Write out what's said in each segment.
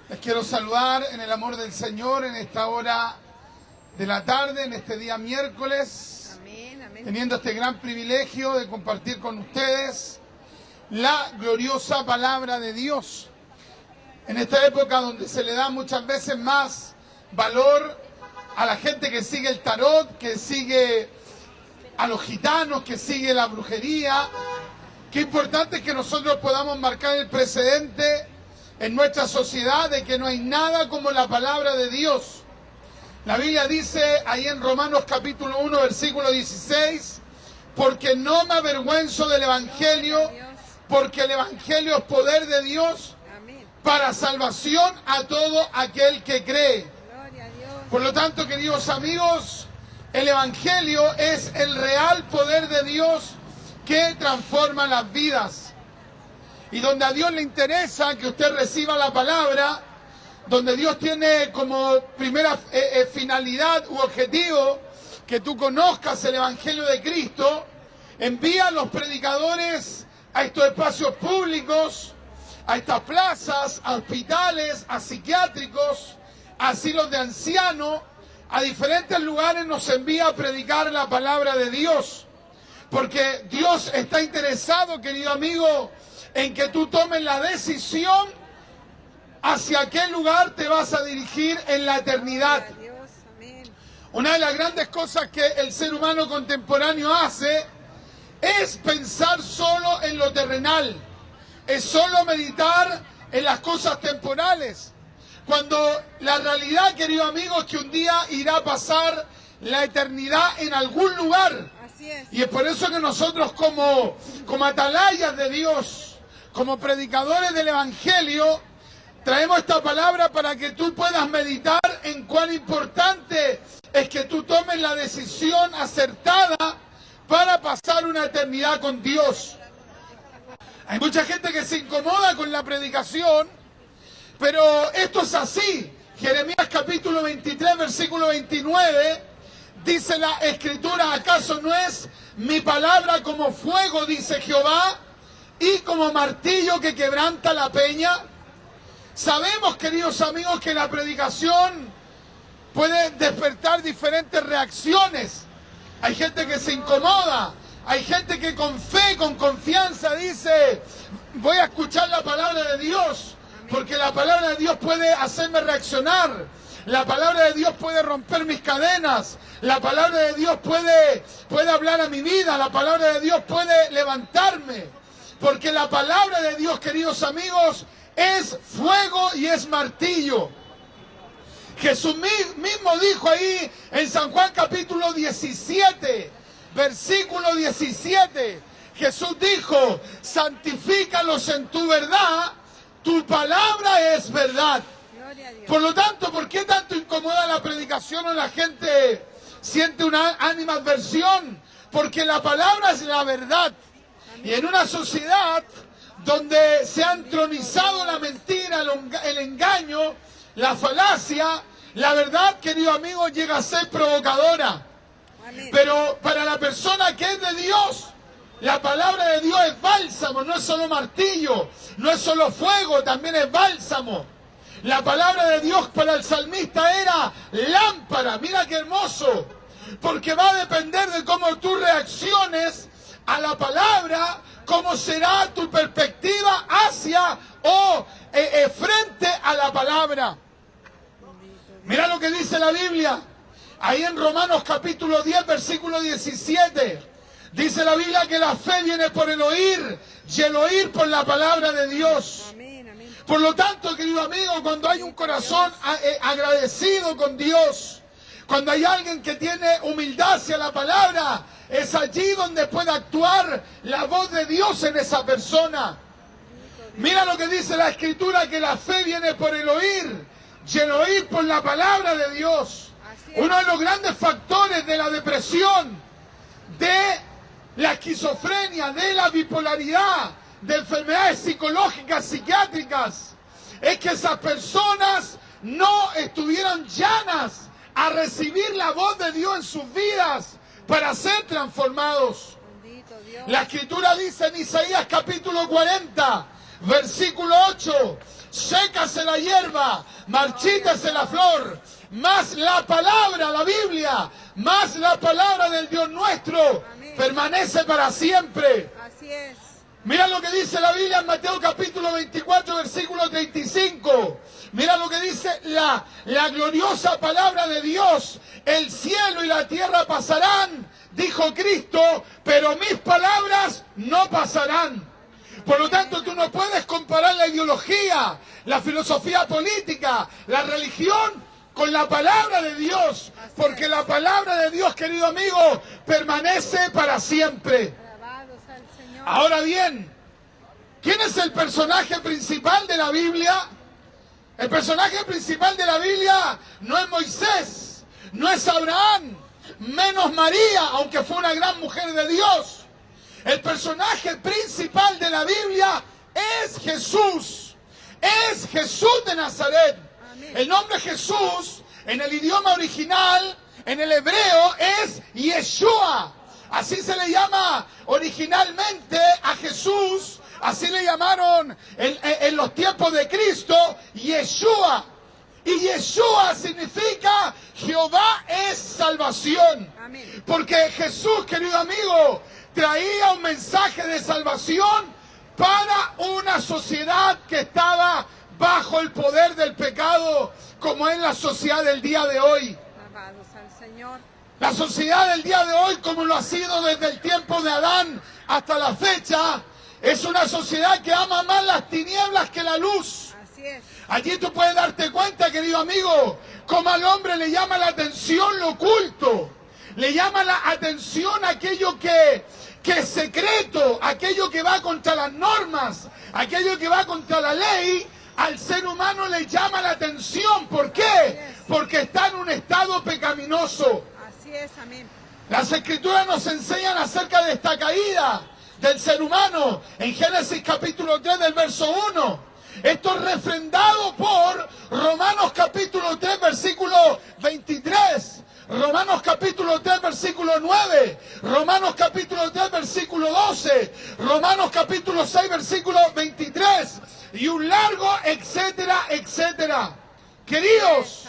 Les quiero saludar en el amor del Señor en esta hora de la tarde, en este día miércoles, teniendo este gran privilegio de compartir con ustedes la gloriosa palabra de Dios. En esta época donde se le da muchas veces más valor a la gente que sigue el tarot, que sigue a los gitanos, que sigue la brujería, qué importante es que nosotros podamos marcar el precedente en nuestra sociedad de que no hay nada como la palabra de Dios. La Biblia dice ahí en Romanos capítulo 1, versículo 16, porque no me avergüenzo del Evangelio, porque el Evangelio es poder de Dios para salvación a todo aquel que cree. Por lo tanto, queridos amigos, el Evangelio es el real poder de Dios que transforma las vidas. Y donde a Dios le interesa que usted reciba la palabra, donde Dios tiene como primera finalidad u objetivo que tú conozcas el Evangelio de Cristo, envía a los predicadores a estos espacios públicos, a estas plazas, a hospitales, a psiquiátricos, a asilos de ancianos, a diferentes lugares nos envía a predicar la palabra de Dios. Porque Dios está interesado, querido amigo, en que tú tomes la decisión hacia qué lugar te vas a dirigir en la eternidad. Una de las grandes cosas que el ser humano contemporáneo hace es pensar solo en lo terrenal, es solo meditar en las cosas temporales, cuando la realidad, querido amigo, es que un día irá a pasar la eternidad en algún lugar. Y es por eso que nosotros como atalayas de Dios, como predicadores del Evangelio, traemos esta palabra para que tú puedas meditar en cuán importante es que tú tomes la decisión acertada para pasar una eternidad con Dios. Hay mucha gente que se incomoda con la predicación, pero esto es así. Jeremías capítulo 23, versículo 29, dice la Escritura: ¿acaso no es mi palabra como fuego, dice Jehová, y como martillo que quebranta la peña? Sabemos, queridos amigos, que la predicación puede despertar diferentes reacciones. Hay gente que se incomoda, hay gente que con fe, con confianza dice: voy a escuchar la palabra de Dios, porque la palabra de Dios puede hacerme reaccionar. La palabra de Dios puede romper mis cadenas. La palabra de Dios puede hablar a mi vida. La palabra de Dios puede levantarme. Porque la palabra de Dios, queridos amigos, es fuego y es martillo. Jesús mismo dijo ahí en San Juan capítulo 17, versículo 17. Jesús dijo: santifícalos en tu verdad, tu palabra es verdad. Por lo tanto, ¿por qué tanto incomoda la predicación o la gente siente una animadversión? Porque la palabra es la verdad. Y en una sociedad donde se ha entronizado la mentira, el engaño, la falacia, la verdad, querido amigo, llega a ser provocadora. Pero para la persona que es de Dios, la palabra de Dios es bálsamo, no es solo martillo, no es solo fuego, también es bálsamo. La palabra de Dios para el salmista era lámpara. Mira qué hermoso. Porque va a depender de cómo tú reacciones a la palabra, cómo será tu perspectiva hacia o frente a la palabra. Mira lo que dice la Biblia. Ahí en Romanos capítulo 10, versículo 17. Dice la Biblia que la fe viene por el oír y el oír por la palabra de Dios. Por lo tanto, querido amigo, cuando hay un corazón agradecido con Dios, cuando hay alguien que tiene humildad hacia la palabra, es allí donde puede actuar la voz de Dios en esa persona. Mira lo que dice la Escritura, que la fe viene por el oír y el oír por la palabra de Dios. Uno de los grandes factores de la depresión, de la esquizofrenia, de la bipolaridad, de enfermedades psicológicas, psiquiátricas, es que esas personas no estuvieron llanas a recibir la voz de Dios en sus vidas para ser transformados. La Escritura dice en Isaías capítulo 40, versículo 8, sécase la hierba, marchítase la flor, más la palabra, la Biblia, más la palabra del Dios nuestro, permanece para siempre. Así es. Mira lo que dice la Biblia en Mateo capítulo 24, versículo 35. Mira lo que dice la gloriosa palabra de Dios. El cielo y la tierra pasarán, dijo Cristo, pero mis palabras no pasarán. Por lo tanto, tú no puedes comparar la ideología, la filosofía política, la religión con la palabra de Dios. Porque la palabra de Dios, querido amigo, permanece para siempre. Ahora bien, ¿quién es el personaje principal de la Biblia? El personaje principal de la Biblia no es Moisés, no es Abraham, menos María, aunque fue una gran mujer de Dios. El personaje principal de la Biblia es Jesús. Es Jesús de Nazaret. El nombre Jesús, en el idioma original, en el hebreo, es Yeshua. Así se le llama originalmente a Jesús, así le llamaron en los tiempos de Cristo, Yeshua. Y Yeshua significa Jehová es salvación. Amén. Porque Jesús, querido amigo, traía un mensaje de salvación para una sociedad que estaba bajo el poder del pecado, como es la sociedad del día de hoy. Alabados al Señor. La sociedad del día de hoy, como lo ha sido desde el tiempo de Adán hasta la fecha, es una sociedad que ama más las tinieblas que la luz. Así es. Allí tú puedes darte cuenta, querido amigo, cómo al hombre le llama la atención lo oculto. Le llama la atención aquello que es secreto, aquello que va contra las normas, aquello que va contra la ley. Al ser humano le llama la atención. ¿Por qué? Porque está en un estado pecaminoso. Así es, amén. Las Escrituras nos enseñan acerca de esta caída del ser humano en Génesis capítulo 3 del verso 1. Esto es refrendado por Romanos capítulo 3 versículo 23. Romanos capítulo 3 versículo 9, Romanos capítulo 3 versículo 12, Romanos capítulo 6 versículo 23 y un largo etcétera, etcétera. Queridos,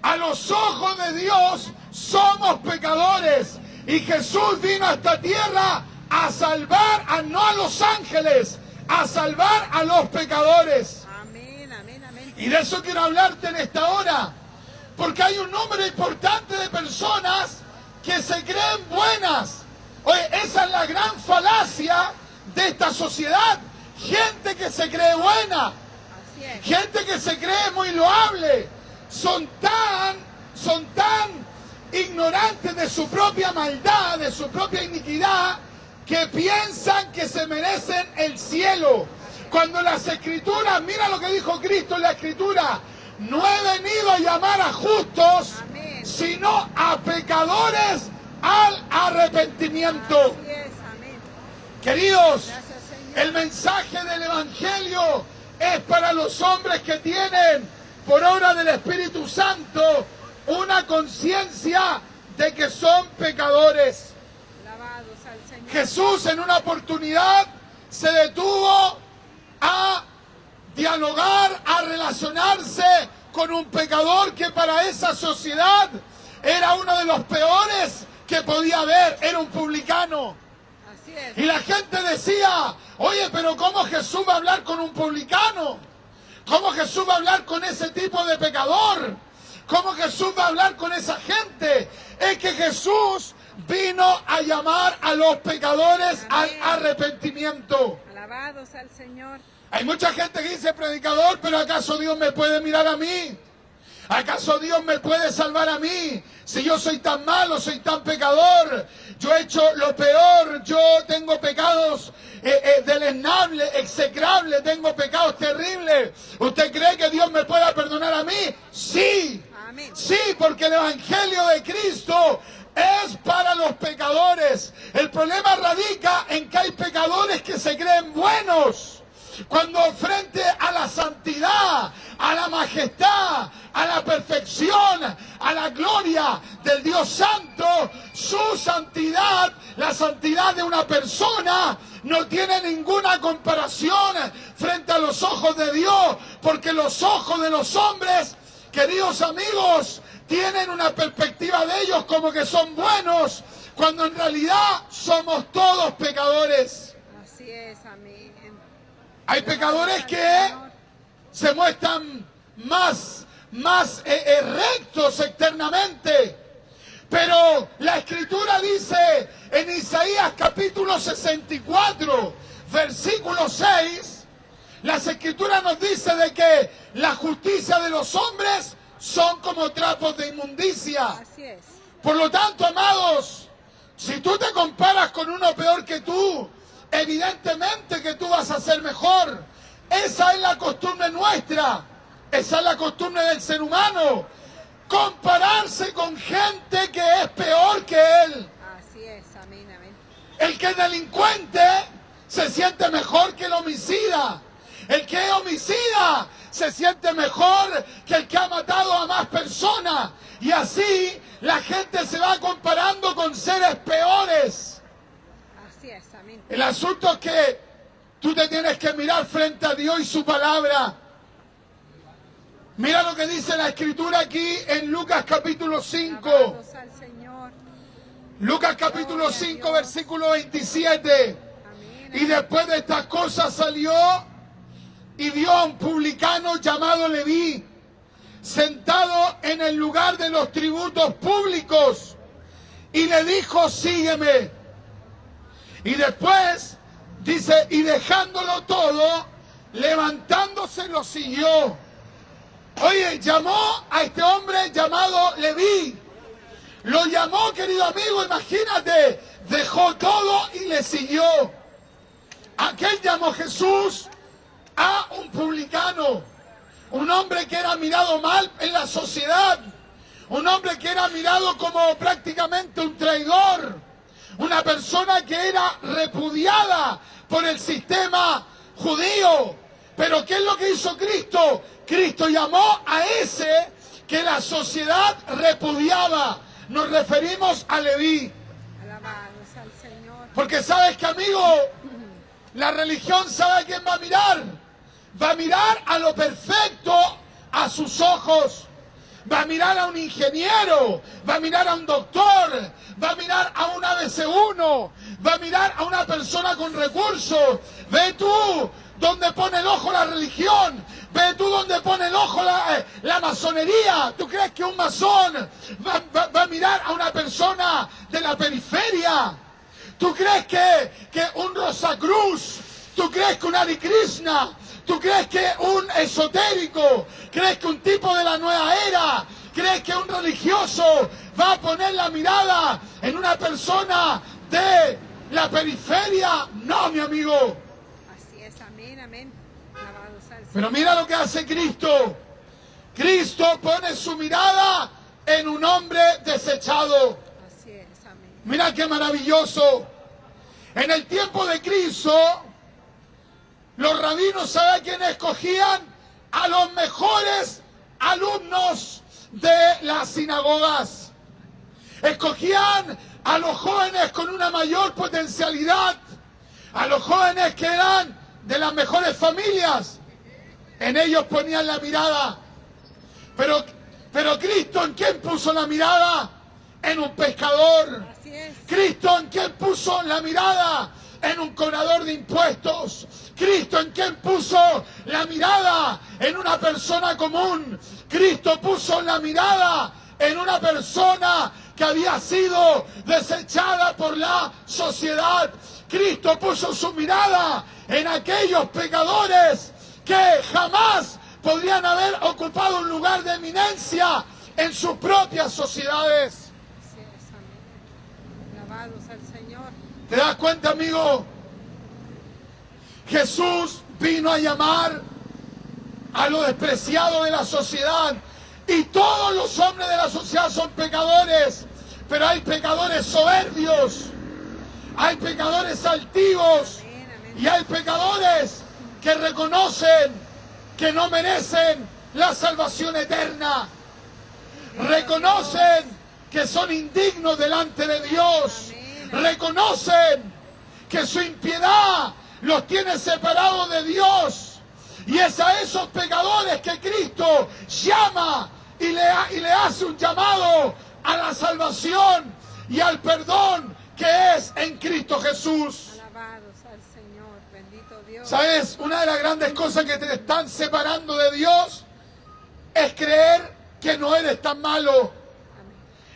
a los ojos de Dios somos pecadores y Jesús vino a esta tierra a salvar no a los ángeles, a salvar a los pecadores. Amén, amén, amén. Y de eso quiero hablarte en esta hora. Porque hay un número importante de personas que se creen buenas. Oye, esa es la gran falacia de esta sociedad. Gente que se cree buena. Así es. Gente que se cree muy loable. Son tan ignorantes de su propia maldad, de su propia iniquidad, que piensan que se merecen el cielo. Cuando las Escrituras, mira lo que dijo Cristo en la Escritura: no he venido a llamar a justos, amén, sino a pecadores al arrepentimiento. Así es, amén. Queridos, gracias, el mensaje del Evangelio es para los hombres que tienen, por obra del Espíritu Santo, una conciencia de que son pecadores. Alabados al Señor. Jesús en una oportunidad se detuvo a dialogar, a relacionarse con un pecador que para esa sociedad era uno de los peores que podía haber, era un publicano. Así es. Y la gente decía: oye, pero ¿cómo Jesús va a hablar con un publicano? ¿Cómo Jesús va a hablar con ese tipo de pecador? ¿Cómo Jesús va a hablar con esa gente? Es que Jesús vino a llamar a los pecadores al arrepentimiento. Alabados al Señor. Hay mucha gente que dice: predicador, pero ¿acaso Dios me puede mirar a mí? ¿Acaso Dios me puede salvar a mí? Si yo soy tan malo, soy tan pecador, yo he hecho lo peor, yo tengo pecados deleznables, execrables, tengo pecados terribles. ¿Usted cree que Dios me pueda perdonar a mí? Sí. Amén. Sí, porque el Evangelio de Cristo es para los pecadores. El problema radica en que hay pecadores que se creen buenos, cuando frente a la santidad, a la majestad, a la perfección, a la gloria del Dios Santo, su santidad, la santidad de una persona, no tiene ninguna comparación frente a los ojos de Dios, porque los ojos de los hombres, queridos amigos, tienen una perspectiva de ellos como que son buenos, cuando en realidad somos todos pecadores. Así es, amén. Hay pecadores que se muestran más rectos externamente. Pero la Escritura dice en Isaías capítulo 64, versículo 6, las Escrituras nos dice de que la justicia de los hombres son como trapos de inmundicia. Así es. Por lo tanto, amados, si tú te comparas con uno peor que tú, evidentemente que tú vas a ser mejor. Esa es la costumbre nuestra, esa es la costumbre del ser humano. Compararse con gente que es peor que él. Así es, amén, amén. El que es delincuente se siente mejor que el homicida. El que es homicida se siente mejor que el que ha matado a más personas. Y así la gente se va comparando con seres peores. Así es, amén. El asunto es que tú te tienes que mirar frente a Dios y su palabra. Mira lo que dice la Escritura aquí en Lucas capítulo 5. Alabados al Señor. Lucas capítulo 5, versículo 27. Amén. Y después de estas cosas salió y vio a un publicano llamado Leví, sentado en el lugar de los tributos públicos, y le dijo, sígueme. Y después dice, y dejándolo todo, levantándose lo siguió. Oye, llamó a este hombre llamado Leví. Lo llamó, querido amigo, imagínate, dejó todo y le siguió. ¿A quién llamó Jesús? A un publicano, un hombre que era mirado mal en la sociedad, un hombre que era mirado como prácticamente un traidor, una persona que era repudiada por el sistema judío. Pero ¿qué es lo que hizo Cristo? Cristo llamó a ese que la sociedad repudiaba. Nos referimos a Leví. Alabados al Señor. Porque sabes que, amigo, la religión sabe a quién va a mirar. Va a mirar a lo perfecto a sus ojos. Va a mirar a un ingeniero, va a mirar a un doctor, va a mirar a un ABC1, va a mirar a una persona con recursos. Ve tú donde pone el ojo la religión. Ve tú donde pone el ojo la masonería. ¿Tú crees que un masón va a mirar a una persona de la periferia? ¿Tú crees que un Rosacruz? ¿Tú crees que un Hare Krishna? ¿Tú crees que un esotérico? ¿Crees que un tipo de la nueva era? ¿Crees que un religioso va a poner la mirada en una persona de la periferia? No, mi amigo. Así es, amén, amén. Alabados al Señor. Pero mira lo que hace Cristo. Cristo pone su mirada en un hombre desechado. Así es, amén. Mira qué maravilloso. En el tiempo de Cristo, los rabinos, ¿saben quién escogían? A los mejores alumnos de las sinagogas. Escogían a los jóvenes con una mayor potencialidad, a los jóvenes que eran de las mejores familias. En ellos ponían la mirada. Pero Cristo, ¿en quién puso la mirada? En un pescador. Así es. Cristo, ¿en quién puso la mirada? En un cobrador de impuestos. Cristo, ¿en quién puso la mirada? En una persona común. Cristo puso la mirada en una persona que había sido desechada por la sociedad. Cristo puso su mirada en aquellos pecadores que jamás podrían haber ocupado un lugar de eminencia en sus propias sociedades. Así es, amén. Alabados al Señor. ¿Te das cuenta, amigo? Jesús vino a llamar a lo despreciado de la sociedad. Y todos los hombres de la sociedad son pecadores. Pero hay pecadores soberbios. Hay pecadores altivos. Amén, amén. Y hay pecadores que reconocen que no merecen la salvación eterna. Reconocen que son indignos delante de Dios. Amén. Reconocen que su impiedad los tiene separados de Dios. Y es a esos pecadores que Cristo llama y le hace un llamado a la salvación y al perdón que es en Cristo Jesús. Alabados al Señor, bendito Dios. ¿Sabes? Una de las grandes cosas que te están separando de Dios es creer que no eres tan malo.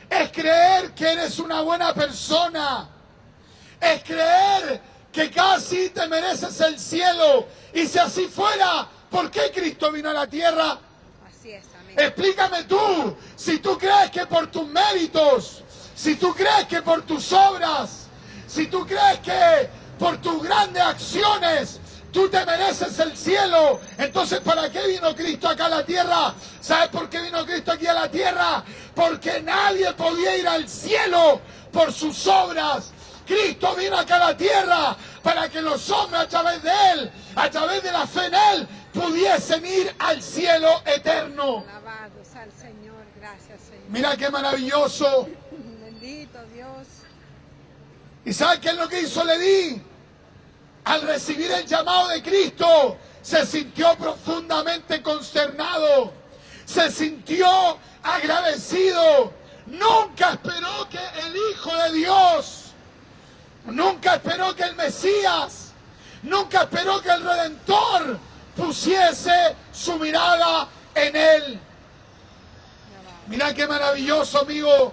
Es creer que eres una buena persona. Es creer que casi te mereces el cielo. Y si así fuera, ¿por qué Cristo vino a la tierra? Así es, amén. Explícame tú, si tú crees que por tus méritos, si tú crees que por tus obras, si tú crees que por tus grandes acciones tú te mereces el cielo, entonces ¿para qué vino Cristo acá a la tierra? ¿Sabes por qué vino Cristo aquí a la tierra? Porque nadie podía ir al cielo por sus obras. Cristo vino acá a la tierra para que los hombres a través de Él, a través de la fe en Él, pudiesen ir al cielo eterno. Alabados al Señor, gracias Señor. Mira qué maravilloso. Bendito Dios. ¿Y sabes qué es lo que hizo Leví? Al recibir el llamado de Cristo, se sintió profundamente consternado, se sintió agradecido. Nunca esperó que el Hijo de Dios, nunca esperó que el Mesías, nunca esperó que el Redentor pusiese su mirada en él. Mira qué maravilloso, amigo.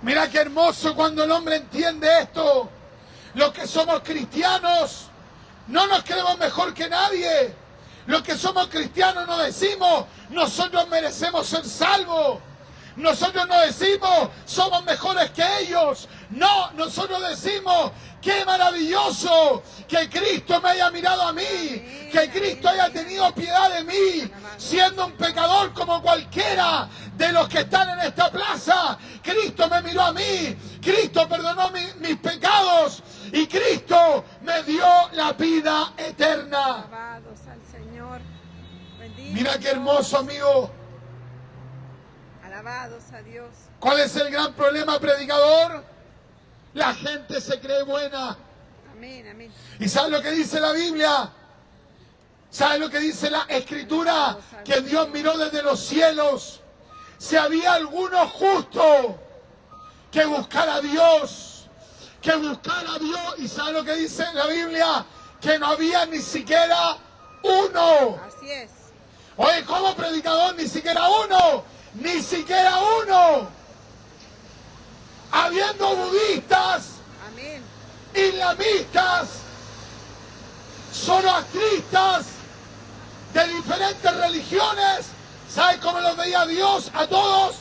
Mira qué hermoso cuando el hombre entiende esto. Los que somos cristianos no nos creemos mejor que nadie. Los que somos cristianos no decimos, nosotros merecemos ser salvos. Nosotros no decimos, somos mejores que ellos. No, nosotros decimos, qué maravilloso que Cristo me haya mirado a mí, que Cristo haya tenido piedad de mí, siendo un pecador como cualquiera de los que están en esta plaza. Cristo me miró a mí, Cristo perdonó mis pecados y Cristo me dio la vida eterna. Alabados al Señor. Bendito Mira qué Dios. hermoso, amigo. Alabados a Dios. ¿Cuál es el gran problema, predicador? La gente se cree buena. Amén, amén. ¿Y sabes lo que dice la Biblia? ¿Sabes lo que dice la Escritura? Que Dios miró desde los cielos. Si había alguno justo que buscara a Dios, que buscara a Dios. ¿Y sabes lo que dice la Biblia? Que no había ni siquiera uno. Así es. Oye, ¿cómo, predicador? Ni siquiera uno. Ni siquiera uno. Habiendo budistas, Amén. islamistas, zoroastristas, de diferentes religiones, ¿sabes cómo los veía Dios a todos?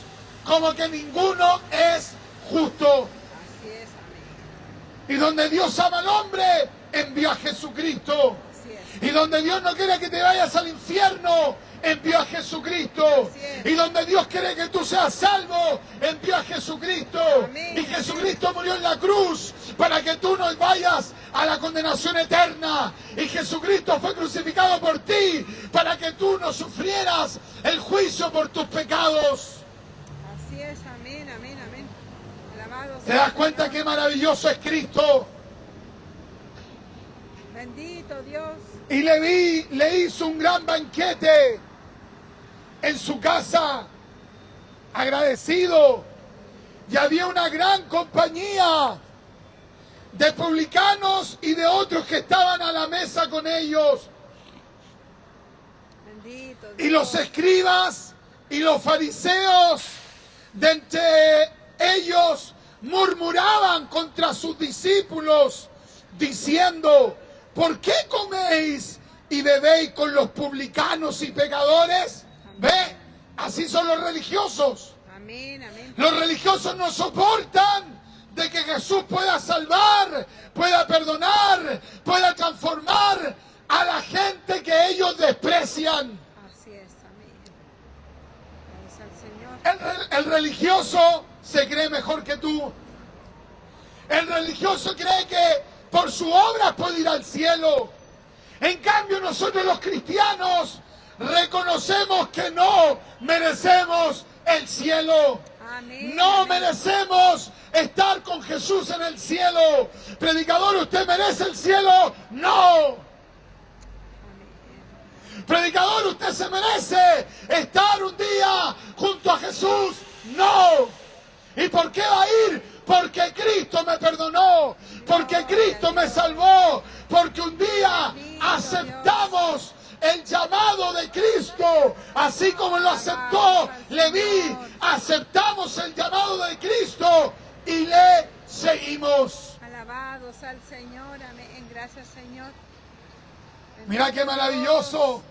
Como que ninguno es justo. Así es, amén. Y donde Dios ama al hombre, envió a Jesucristo. Así es. Y donde Dios no quiere que te vayas al infierno, envió a Jesucristo. Así es. Y donde Dios quiere que tú seas salvo, envió a Jesucristo. Amén. Y Jesucristo murió en la cruz para que tú no vayas a la condenación eterna. Y Jesucristo fue crucificado por ti para que tú no sufrieras el juicio por tus pecados. Así es, amén, amén, amén. Alabados. ¿Te das cuenta qué maravilloso es Cristo? Bendito Dios. Y Leví le hizo un gran banquete en su casa, agradecido. Y había una gran compañía de publicanos y de otros que estaban a la mesa con ellos. Bendito Dios. Y los escribas y los fariseos de entre ellos murmuraban contra sus discípulos, diciendo: ¿por qué coméis y bebéis con los publicanos y pecadores? ¿Ve? Así son los religiosos. Amén, amén. Los religiosos no soportan de que Jesús pueda salvar, pueda perdonar, pueda transformar a la gente que ellos desprecian. Así es, amén. Gracias al Señor. El religioso se cree mejor que tú. El religioso cree que por su obra puede ir al cielo. En cambio, nosotros los cristianos reconocemos que no merecemos el cielo. Amén. No amén. merecemos estar con Jesús en el cielo. Predicador, ¿usted merece el cielo? No. Predicador, ¿usted se merece estar un día junto a Jesús? No. ¿Y por qué va a ir? Porque Cristo me perdonó, porque Cristo me salvó, porque un día aceptamos el llamado de Cristo, así como lo aceptó Leví. Aceptamos el llamado de Cristo y le seguimos. Alabados al Señor, amén. Gracias, Señor. Mira qué maravilloso.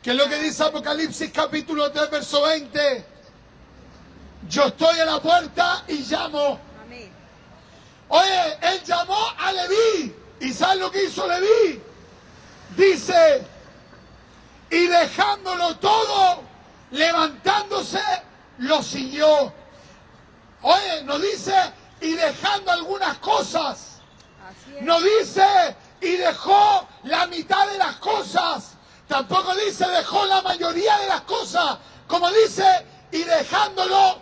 ¿Qué es lo que dice Apocalipsis capítulo 3, verso 20? Yo estoy a la puerta y llamo. Amén. Oye, él llamó a Leví. ¿Y sabes lo que hizo Leví? Dice, y dejándolo todo, levantándose, lo siguió. Oye, no dice, y dejando algunas cosas. Así es. No dice, y dejó la mitad de las cosas. Tampoco dice, dejó la mayoría de las cosas. Como dice, y dejándolo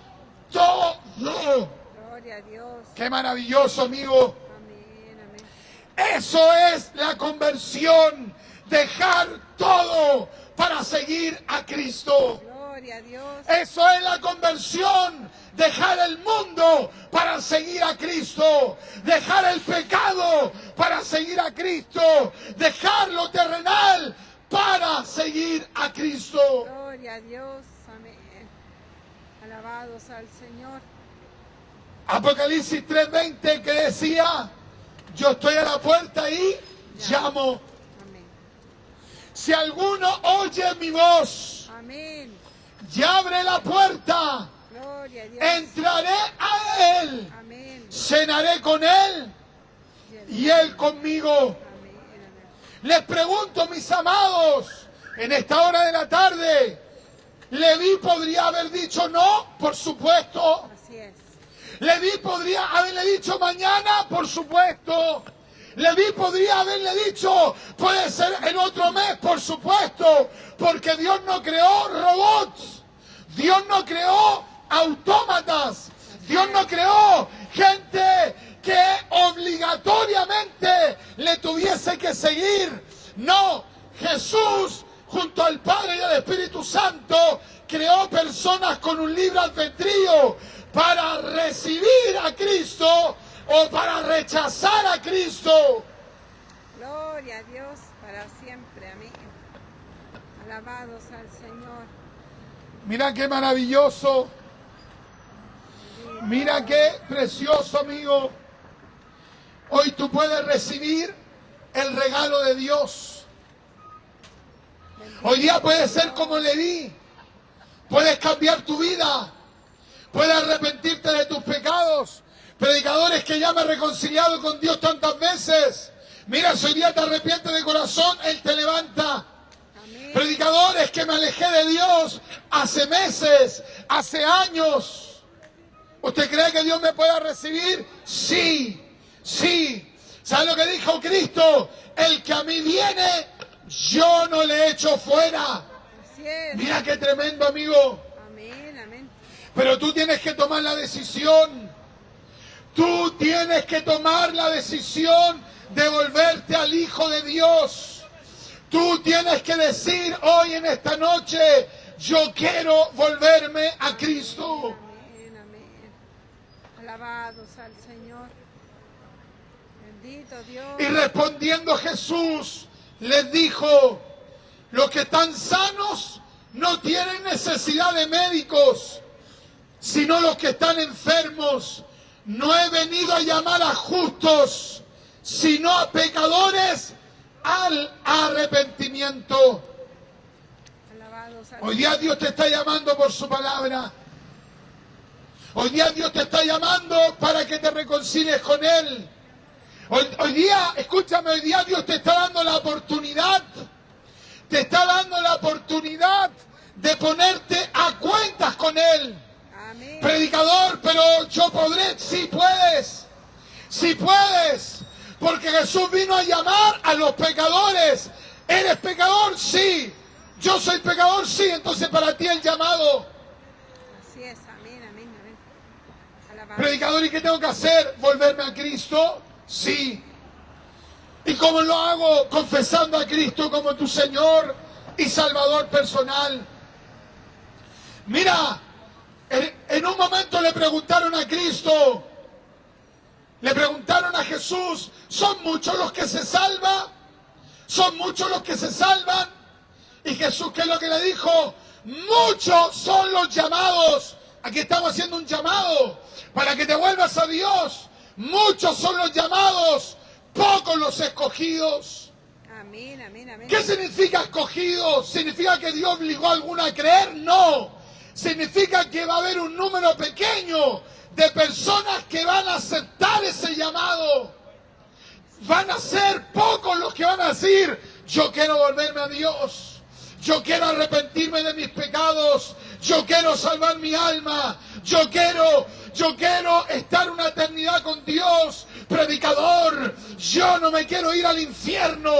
todo. Gloria a Dios. Qué maravilloso, amigo. Amén, amén. Eso es la conversión. Dejar todo para seguir a Cristo. Gloria a Dios. Eso es la conversión. Dejar el mundo para seguir a Cristo. Dejar el pecado para seguir a Cristo. Dejar lo terrenal para seguir a Cristo. Gloria a Dios. Amén. Alabados al Señor. Apocalipsis 3:20 que decía, yo estoy a la puerta y llamo. Amén. Si alguno oye mi voz Amén. y abre la puerta, Gloria a Dios. entraré a él, Amén. cenaré con él y él conmigo. Amén, amén. Les pregunto, mis amados, en esta hora de la tarde, ¿Leví podría haber dicho no? Por supuesto. Así es. ¿Leví podría haberle dicho mañana? Por supuesto. ¿Leví podría haberle dicho puede ser en otro mes? Por supuesto. Porque Dios no creó robots. Dios no creó autómatas. Dios no creó gente que obligatoriamente le tuviese que seguir. No, Jesús, junto al Padre y al Espíritu Santo, creó personas con un libre albedrío para recibir a Cristo o para rechazar a Cristo. Gloria a Dios para siempre. Amén. Alabados al Señor. Mira qué maravilloso. Mira qué precioso, amigo. Hoy tú puedes recibir el regalo de Dios. Hoy día puedes ser como Leví. Puedes cambiar tu vida. Puedes arrepentirte de tus pecados. Predicadores que ya me he reconciliado con Dios tantas veces. Mira, si hoy día te arrepientes de corazón, Él te levanta. Amén. Predicadores que me alejé de Dios hace meses, hace años. ¿Usted cree que Dios me pueda recibir? Sí, sí. ¿Sabe lo que dijo Cristo? El que a mí viene, yo no le echo fuera. Así es. Mira qué tremendo, amigo. Amén, amén. Pero tú tienes que tomar la decisión. Tú tienes que tomar la decisión de volverte al Hijo de Dios. Tú tienes que decir hoy en esta noche, yo quiero volverme a Cristo. Amén, amén. Alabados al Señor. Bendito Dios. Y respondiendo Jesús les dijo, los que están sanos no tienen necesidad de médicos, sino los que están enfermos. No he venido a llamar a justos, sino a pecadores al arrepentimiento. Alabados al Hoy día Dios te está llamando por su palabra. Hoy día Dios te está llamando para que te reconcilies con Él. Hoy día, escúchame, hoy día Dios te está dando la oportunidad. Te está dando la oportunidad de ponerte a cuentas con Él. Amén. Predicador, pero yo podré, sí puedes, sí puedes, porque Jesús vino a llamar a los pecadores. ¿Eres pecador? Sí. Yo soy pecador, sí. Entonces para ti el llamado. Así es. Amén, amén, amén. Predicador, ¿y qué tengo que hacer? ¿Volverme a Cristo? Sí. ¿Y cómo lo hago? Confesando a Cristo como tu Señor y Salvador personal. Mira, en un momento le preguntaron a Cristo, le preguntaron a Jesús, ¿son muchos los que se salvan? ¿Son muchos los que se salvan? Y Jesús, ¿qué es lo que le dijo? Muchos son los llamados. Aquí estamos haciendo un llamado para que te vuelvas a Dios. Muchos son los llamados, pocos los escogidos. Amén, amén, amén. ¿Qué significa escogido? ¿Significa que Dios obligó a alguno a creer? No. Significa que va a haber un número pequeño de personas que van a aceptar ese llamado. Van a ser pocos los que van a decir, yo quiero volverme a Dios. Yo quiero arrepentirme de mis pecados. Yo quiero salvar mi alma. Yo quiero estar una eternidad con Dios. Predicador, yo no me quiero ir al infierno.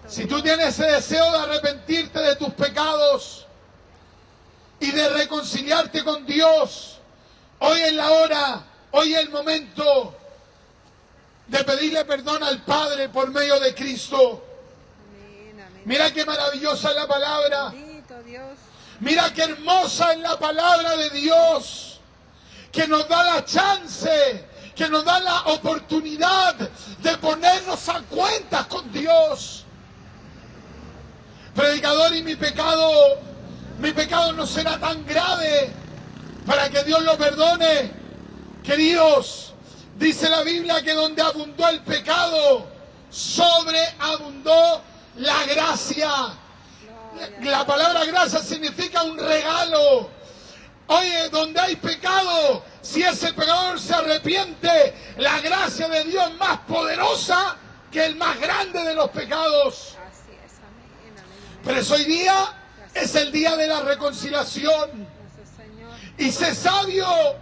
Si tú tienes ese deseo de arrepentirte de tus pecados y de reconciliarte con Dios, hoy es la hora, hoy es el momento de pedirle perdón al Padre por medio de Cristo. Mira qué maravillosa es la palabra. Mira qué hermosa es la palabra de Dios, que nos da la chance, que nos da la oportunidad de ponernos a cuentas con Dios. Predicador, y mi pecado no será tan grave para que Dios lo perdone. Queridos, dice la Biblia que donde abundó el pecado, sobreabundó la gracia. La palabra gracia significa un regalo. Oye, donde hay pecado, si ese pecador se arrepiente, la gracia de Dios es más poderosa que el más grande de los pecados. Pero hoy día es el día de la reconciliación. Y sé sabio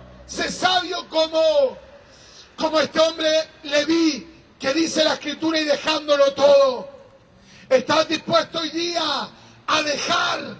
como este hombre Leví, que dice la Escritura, y dejándolo todo. ¿Estás dispuesto hoy día a dejar